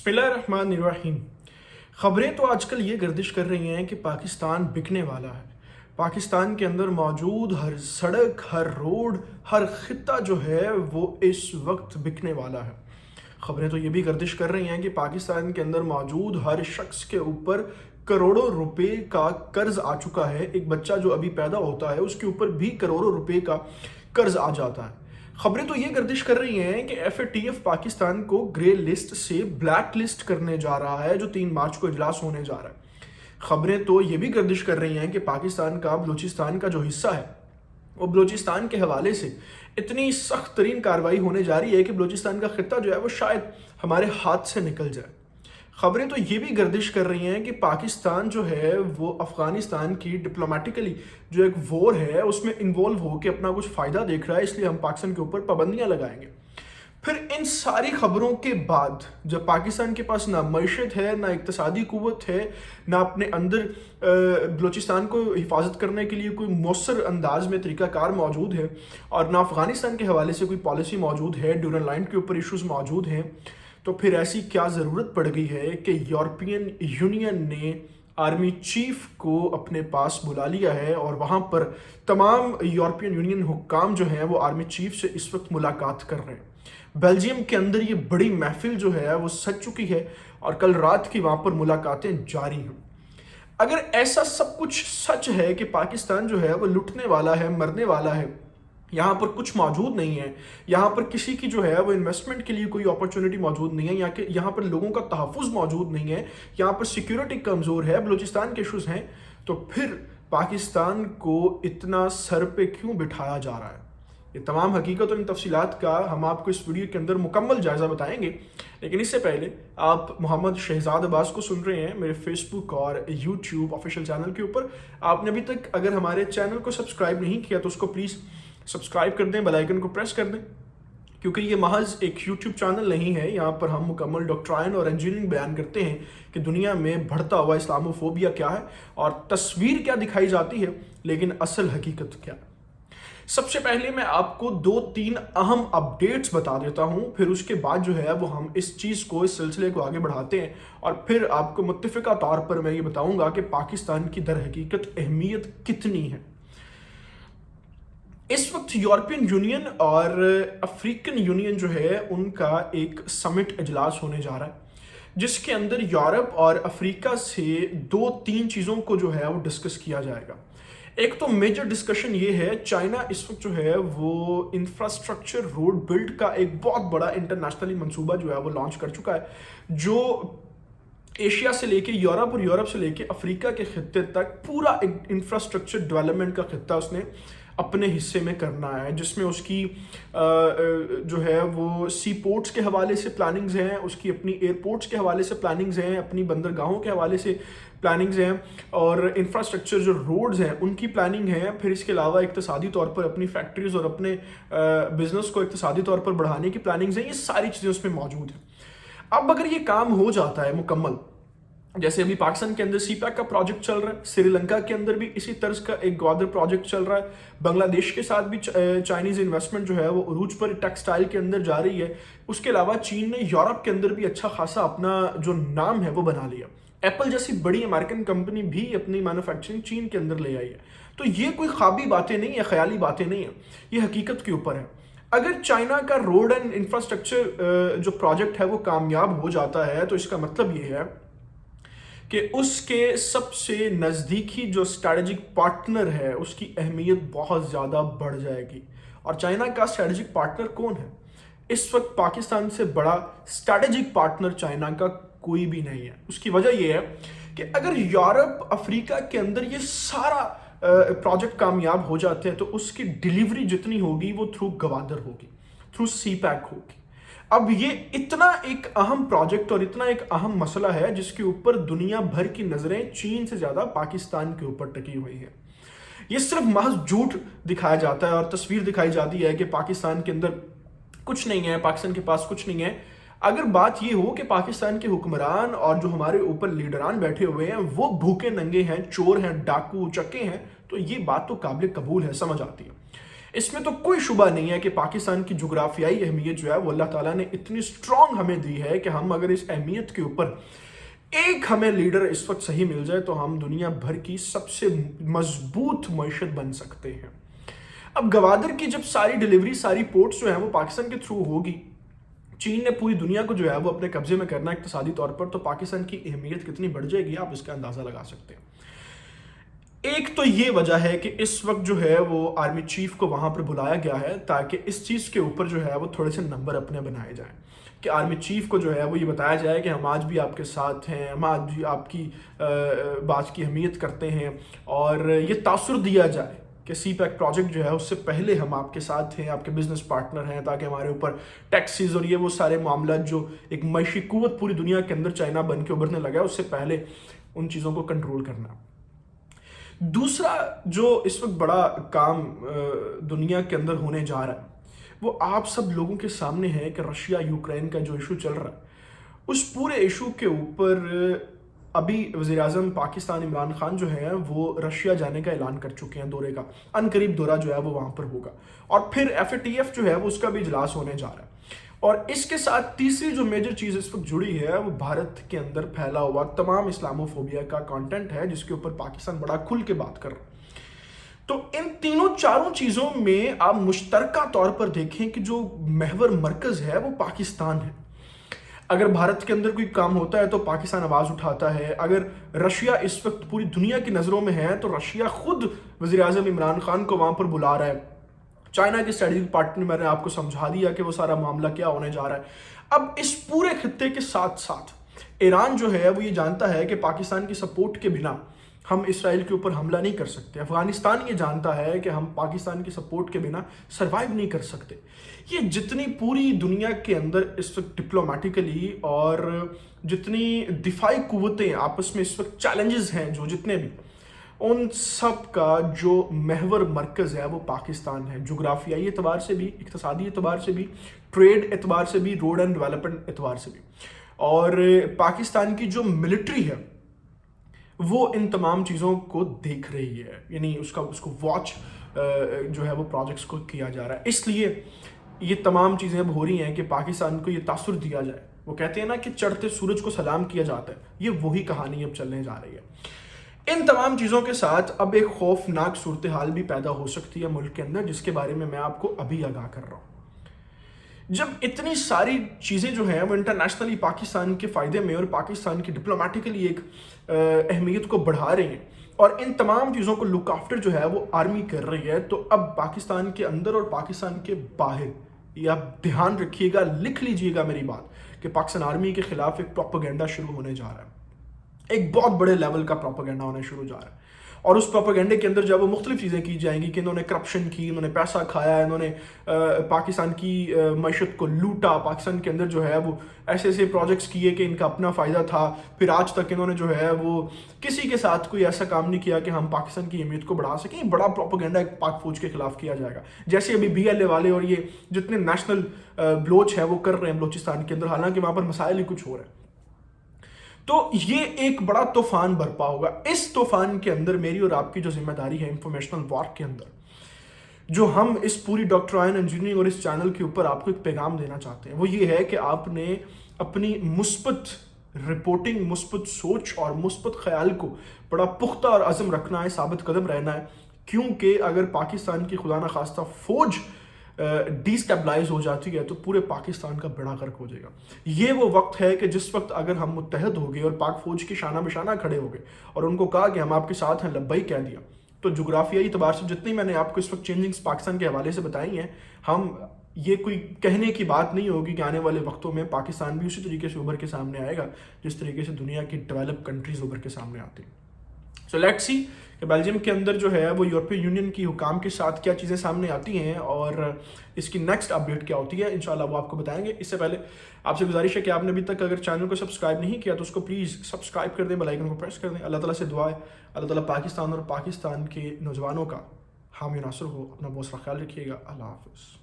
بسم اللہ الرحمن الرحیم۔ خبریں تو آج کل یہ گردش کر رہی ہیں کہ پاکستان بکنے والا ہے۔ پاکستان کے اندر موجود ہر سڑک، ہر روڈ، ہر خطہ جو ہے وہ اس وقت بکنے والا ہے۔ خبریں تو یہ بھی گردش کر رہی ہیں کہ پاکستان کے اندر موجود ہر شخص کے اوپر کروڑوں روپے کا قرض آ چکا ہے۔ ایک بچہ جو ابھی پیدا ہوتا ہے اس کے اوپر بھی کروڑوں روپے کا قرض آ جاتا ہے۔ خبریں تو یہ گردش کر رہی ہیں کہ FATF پاکستان کو گرے لسٹ سے بلیک لسٹ کرنے جا رہا ہے، جو 3 مارچ کو اجلاس ہونے جا رہا ہے۔ خبریں تو یہ بھی گردش کر رہی ہیں کہ پاکستان کا بلوچستان کا جو حصہ ہے وہ بلوچستان کے حوالے سے اتنی سخت ترین کارروائی ہونے جا رہی ہے کہ بلوچستان کا خطہ جو ہے وہ شاید ہمارے ہاتھ سے نکل جائے۔ خبریں تو یہ بھی گردش کر رہی ہیں کہ پاکستان جو ہے وہ افغانستان کی ڈپلومیٹیکلی جو ایک وار ہے اس میں انوالو ہو کے اپنا کچھ فائدہ دیکھ رہا ہے، اس لیے ہم پاکستان کے اوپر پابندیاں لگائیں گے۔ پھر ان ساری خبروں کے بعد جب پاکستان کے پاس نہ معیشت ہے، نہ اقتصادی قوت ہے، نہ اپنے اندر بلوچستان کو حفاظت کرنے کے لیے کوئی مؤثر انداز میں طریقہ کار موجود ہے، اور نہ افغانستان کے حوالے سے کوئی پالیسی موجود ہے، ڈیورنڈ لائن کے اوپر ایشوز موجود ہیں، تو پھر ایسی کیا ضرورت پڑ گئی ہے کہ یورپین یونین نے آرمی چیف کو اپنے پاس بلا لیا ہے، اور وہاں پر تمام یورپین یونین حکام جو ہیں وہ آرمی چیف سے اس وقت ملاقات کر رہے ہیں۔ بیلجیم کے اندر یہ بڑی محفل جو ہے وہ سج چکی ہے، اور کل رات کی وہاں پر ملاقاتیں جاری ہیں۔ اگر ایسا سب کچھ سچ ہے کہ پاکستان جو ہے وہ لٹنے والا ہے، مرنے والا ہے، یہاں پر کچھ موجود نہیں ہے، یہاں پر کسی کی جو ہے وہ انویسٹمنٹ کے لیے کوئی اپرچونٹی موجود نہیں ہے، یہاں پر لوگوں کا تحفظ موجود نہیں ہے، یہاں پر سیکیورٹی کمزور ہے، بلوچستان کے ایشوز ہیں، تو پھر پاکستان کو اتنا سر پہ کیوں بٹھایا جا رہا ہے؟ یہ تمام حقیقت اور ان تفصیلات کا ہم آپ کو اس ویڈیو کے اندر مکمل جائزہ بتائیں گے، لیکن اس سے پہلے آپ محمد شہزاد عباس کو سن رہے ہیں میرے فیس بک اور یوٹیوب آفیشیل چینل کے اوپر۔ آپ نے ابھی تک اگر ہمارے چینل کو سبسکرائب نہیں کیا تو اس کو پلیز سبسکرائب کر دیں، بیل آئیکن کو پریس کر دیں، کیونکہ یہ محض ایک یوٹیوب چینل نہیں ہے، یہاں پر ہم مکمل ڈاکٹرائن اور انجینئرنگ بیان کرتے ہیں کہ دنیا میں بڑھتا ہوا اسلاموفوبیا کیا ہے، اور تصویر کیا دکھائی جاتی ہے لیکن اصل حقیقت کیا ہے۔ سب سے پہلے میں آپ کو 2-3 اہم اپڈیٹس بتا دیتا ہوں، پھر اس کے بعد جو ہے وہ ہم اس چیز کو، اس سلسلے کو آگے بڑھاتے ہیں، اور پھر آپ کو متفقہ طور پر میں یہ بتاؤں گا کہ پاکستان کی در حقیقت اہمیت کتنی ہے۔ اس وقت یورپین یونین اور افریقن یونین جو ہے ان کا ایک سمٹ اجلاس ہونے جا رہا ہے، جس کے اندر یورپ اور افریقہ سے 2-3 چیزوں کو جو ہے وہ ڈسکس کیا جائے گا۔ ایک تو میجر ڈسکشن یہ ہے، چائنا اس وقت جو ہے وہ انفراسٹرکچر روڈ بلڈ کا ایک بہت بڑا انٹرنیشنلی منصوبہ جو ہے وہ لانچ کر چکا ہے، جو ایشیا سے لے کے یورپ اور یورپ سے لے کے افریقہ کے خطے تک پورا انفراسٹرکچر ڈیولپمنٹ کا خطہ اس نے اپنے حصے میں کرنا ہے، جس میں اس کی جو ہے وہ سی پورٹس کے حوالے سے پلاننگز ہیں، اس کی اپنی ایئرپورٹس کے حوالے سے پلاننگز ہیں، اپنی بندرگاہوں کے حوالے سے پلاننگز ہیں، اور انفراسٹرکچر جو روڈز ہیں ان کی پلاننگ ہے۔ پھر اس کے علاوہ اقتصادی طور پر اپنی فیکٹریز اور اپنے بزنس کو اقتصادی طور پر بڑھانے کی پلاننگز ہیں، یہ ساری چیزیں اس میں موجود ہیں۔ اب اگر یہ کام ہو جاتا ہے مکمل، جیسے ابھی پاکستان کے اندر سی پیک کا پروجیکٹ چل رہا ہے، سری لنکا کے اندر بھی اسی طرز کا ایک گوادر پروجیکٹ چل رہا ہے، بنگلہ دیش کے ساتھ بھی چائنیز انویسٹمنٹ جو ہے وہ عروج پر ٹیکسٹائل کے اندر جا رہی ہے۔ اس کے علاوہ چین نے یورپ کے اندر بھی اچھا خاصا اپنا جو نام ہے وہ بنا لیا، ایپل جیسی بڑی امریکن کمپنی بھی اپنی مینوفیکچرنگ چین کے اندر لے آئی ہے۔ تو یہ کوئی خوابی باتیں نہیں ہیں، خیالی باتیں نہیں ہیں، یہ حقیقت کے اوپر ہے۔ اگر چائنا کا روڈ اینڈ انفراسٹرکچر جو پروجیکٹ ہے وہ کامیاب ہو جاتا ہے تو اس کا مطلب یہ ہے کہ اس کے سب سے نزدیکی جو اسٹریٹجک پارٹنر ہے اس کی اہمیت بہت زیادہ بڑھ جائے گی۔ اور چائنا کا اسٹریٹجک پارٹنر کون ہے؟ اس وقت پاکستان سے بڑا اسٹریٹجک پارٹنر چائنا کا کوئی بھی نہیں ہے۔ اس کی وجہ یہ ہے کہ اگر یورپ افریقہ کے اندر یہ سارا پروجیکٹ کامیاب ہو جاتے ہیں تو اس کی ڈیلیوری جتنی ہوگی وہ تھرو گوادر ہوگی، تھرو سی پیک ہوگی۔ اب یہ اتنا ایک اہم پروجیکٹ اور اتنا ایک اہم مسئلہ ہے جس کے اوپر دنیا بھر کی نظریں چین سے زیادہ پاکستان کے اوپر ٹکی ہوئی ہیں۔ یہ صرف محض جھوٹ دکھایا جاتا ہے اور تصویر دکھائی جاتی ہے کہ پاکستان کے اندر کچھ نہیں ہے، پاکستان کے پاس کچھ نہیں ہے۔ اگر بات یہ ہو کہ پاکستان کے حکمران اور جو ہمارے اوپر لیڈران بیٹھے ہوئے ہیں وہ بھوکے ننگے ہیں، چور ہیں، ڈاکو چکے ہیں، تو یہ بات تو قابل قبول ہے، سمجھ آتی ہے۔ اس میں تو کوئی شبہ نہیں ہے کہ پاکستان کی جغرافیائی اہمیت جو ہے وہ اللہ تعالیٰ نے اتنی سٹرونگ ہمیں دی ہے کہ ہم اگر اس اہمیت کے اوپر ایک ہمیں لیڈر اس وقت صحیح مل جائے تو ہم دنیا بھر کی سب سے مضبوط معیشت بن سکتے ہیں۔ اب گوادر کی جب ساری ڈیلیوری، ساری پورٹس جو ہیں وہ پاکستان کے تھرو ہوگی، چین نے پوری دنیا کو جو ہے وہ اپنے قبضے میں کرنا اقتصادی طور پر، تو پاکستان کی اہمیت کتنی بڑھ جائے گی آپ اس کا اندازہ لگا سکتے ہیں۔ ایک تو یہ وجہ ہے کہ اس وقت جو ہے وہ آرمی چیف کو وہاں پر بلایا گیا ہے تاکہ اس چیز کے اوپر جو ہے وہ تھوڑے سے نمبر اپنے بنائے جائیں، کہ آرمی چیف کو جو ہے وہ یہ بتایا جائے کہ ہم آج بھی آپ کے ساتھ ہیں، ہم آج بھی آپ کی بات کی اہمیت کرتے ہیں، اور یہ تاثر دیا جائے کہ سی پیک پروجیکٹ جو ہے اس سے پہلے ہم آپ کے ساتھ ہیں، آپ کے بزنس پارٹنر ہیں، تاکہ ہمارے اوپر ٹیکسیز اور یہ وہ سارے معاملات جو ایک معاشی قوت پوری دنیا کے اندر چائنا بن کے ابھرنے لگا ہے اس سے پہلے ان چیزوں کو کنٹرول کرنا۔ دوسرا جو اس وقت بڑا کام دنیا کے اندر ہونے جا رہا ہے وہ آپ سب لوگوں کے سامنے ہے کہ رشیا یوکرین کا جو ایشو چل رہا ہے، اس پورے ایشو کے اوپر ابھی وزیر اعظم پاکستان عمران خان جو ہے وہ رشیا جانے کا اعلان کر چکے ہیں، دورے کا ان قریب دورہ جو ہے وہ وہاں پر ہوگا، اور پھر FATF جو ہے وہ اس کا بھی اجلاس ہونے جا رہا ہے۔ اور اس کے ساتھ تیسری جو میجر چیز اس وقت جڑی ہے وہ بھارت کے اندر پھیلا ہوا تمام اسلاموفوبیا کا کانٹینٹ ہے، جس کے اوپر پاکستان بڑا کھل کے بات کر رہا ہے۔ تو ان تینوں چاروں چیزوں میں آپ مشترکہ طور پر دیکھیں کہ جو محور مرکز ہے وہ پاکستان ہے۔ اگر بھارت کے اندر کوئی کام ہوتا ہے تو پاکستان آواز اٹھاتا ہے، اگر رشیا اس وقت پوری دنیا کی نظروں میں ہے تو رشیا خود وزیر اعظم عمران خان کو وہاں پر بلا رہا ہے۔ چائنا کے اسٹریٹجک پارٹنر میں نے آپ کو سمجھا دیا کہ وہ سارا معاملہ کیا ہونے جا رہا ہے۔ اب اس پورے خطے کے ساتھ ساتھ ایران جو ہے وہ یہ جانتا ہے کہ پاکستان کی سپورٹ کے بنا ہم اسرائیل کے اوپر حملہ نہیں کر سکتے، افغانستان یہ جانتا ہے کہ ہم پاکستان کی سپورٹ کے بنا سروائیو نہیں کر سکتے۔ یہ جتنی پوری دنیا کے اندر اس وقت ڈپلومیٹیکلی اور جتنی دفاعی قوتیں آپس میں اس وقت چیلنجز ہیں جو جتنے بھی، ان سب کا جو محور مرکز ہے وہ پاکستان ہے، جغرافیائی اعتبار سے بھی، اقتصادی اعتبار سے بھی، ٹریڈ اعتبار سے بھی، روڈ اینڈ ڈیولپمنٹ اعتبار سے بھی، اور پاکستان کی جو ملٹری ہے وہ ان تمام چیزوں کو دیکھ رہی ہے، یعنی اس کو واچ جو ہے وہ پروجیکٹس کو کیا جا رہا ہے۔ اس لیے یہ تمام چیزیں اب ہو رہی ہیں کہ پاکستان کو یہ تاثر دیا جائے۔ وہ کہتے ہیں نا کہ چڑھتے سورج کو سلام کیا جاتا ہے، یہ وہی کہانی اب چلنے جا رہی ہے۔ ان تمام چیزوں کے ساتھ اب ایک خوفناک صورتحال بھی پیدا ہو سکتی ہے ملک کے اندر، جس کے بارے میں آپ کو ابھی آگاہ کر رہا ہوں۔ جب اتنی ساری چیزیں جو ہیں وہ انٹرنیشنلی پاکستان کے فائدے میں اور پاکستان کی ڈپلومیٹیکلی ایک اہمیت کو بڑھا رہی ہیں، اور ان تمام چیزوں کو لک آفٹر جو ہے وہ آرمی کر رہی ہے، تو اب پاکستان کے اندر اور پاکستان کے باہر، یہ آپ دھیان رکھیے گا، لکھ لیجیے گا میری بات، کہ پاکستان آرمی کے خلاف ایک پروپیگنڈا شروع ہونے جا رہا ہے، ایک بہت بڑے لیول کا پروپیگنڈا ہونا شروع جا رہا ہے۔ اور اس پروپیگنڈے کے اندر جب وہ مختلف چیزیں کی جائیں گی کہ انہوں نے کرپشن کی، انہوں نے پیسہ کھایا، انہوں نے پاکستان کی معیشت کو لوٹا، پاکستان کے اندر جو ہے وہ ایسے ایسے پروجیکٹس کیے کہ ان کا اپنا فائدہ تھا، پھر آج تک انہوں نے جو ہے وہ کسی کے ساتھ کوئی ایسا کام نہیں کیا کہ ہم پاکستان کی اہمیت کو بڑھا سکیں، بڑا پروپیگنڈا ایک پاک فوج کے خلاف کیا جائے گا، جیسے ابھی BLA والے اور یہ جتنے نیشنل بلوچ ہے وہ کر رہے ہیں بلوچستان کے اندر، حالانکہ وہاں پر مسائل ہی کچھ ہو رہے ہیں۔ تو یہ ایک بڑا طوفان برپا ہوگا۔ اس طوفان کے اندر میری اور آپ کی جو ذمہ داری ہے انفارمیشنل وار کے اندر، جو ہم اس پوری ڈاکٹر آئین انجینئرنگ اور اس چینل کے اوپر آپ کو ایک پیغام دینا چاہتے ہیں، وہ یہ ہے کہ آپ نے اپنی مثبت رپورٹنگ، مثبت سوچ اور مثبت خیال کو بڑا پختہ اور عزم رکھنا ہے، ثابت قدم رہنا ہے، کیونکہ اگر پاکستان کی خدا نخواستہ فوج ڈی اسٹیبلائز ہو جاتی ہے تو پورے پاکستان کا بیڑا غرق ہو جائے گا۔ یہ وہ وقت ہے کہ جس وقت اگر ہم متحد ہو گئے اور پاک فوج کی شانہ بشانہ کھڑے ہو گئے اور ان کو کہا کہ ہم آپ کے ساتھ ہیں، لبیک کہہ دیا، تو جغرافیائی اعتبار سے جتنی میں نے آپ کو اس وقت چینجنگز پاکستان کے حوالے سے بتائی ہیں، ہم یہ کوئی کہنے کی بات نہیں ہوگی کہ آنے والے وقتوں میں پاکستان بھی اسی طریقے سے ابھر کے سامنے آئے گا جس طریقے سے دنیا کی ڈیولپ کنٹریز ابھر کے سامنے آتی ہیں۔ سو لیٹس سی کہ بیلجیم کے اندر جو ہے وہ یورپی یونین کی حکام کے ساتھ کیا چیزیں سامنے آتی ہیں اور اس کی نیکسٹ اپڈیٹ کیا ہوتی ہے، انشاءاللہ وہ آپ کو بتائیں گے۔ اس سے پہلے آپ سے گزارش ہے کہ آپ نے ابھی تک اگر چینل کو سبسکرائب نہیں کیا تو اس کو پلیز سبسکرائب کر دیں، بیل آئیکن کو پریس کر دیں۔ اللہ تعالیٰ سے دعا ہے اللہ تعالیٰ پاکستان اور پاکستان کے نوجوانوں کا حامی ناصر ہو۔ اپنا بہت سارا خیال رکھیے گا۔ اللہ حافظ۔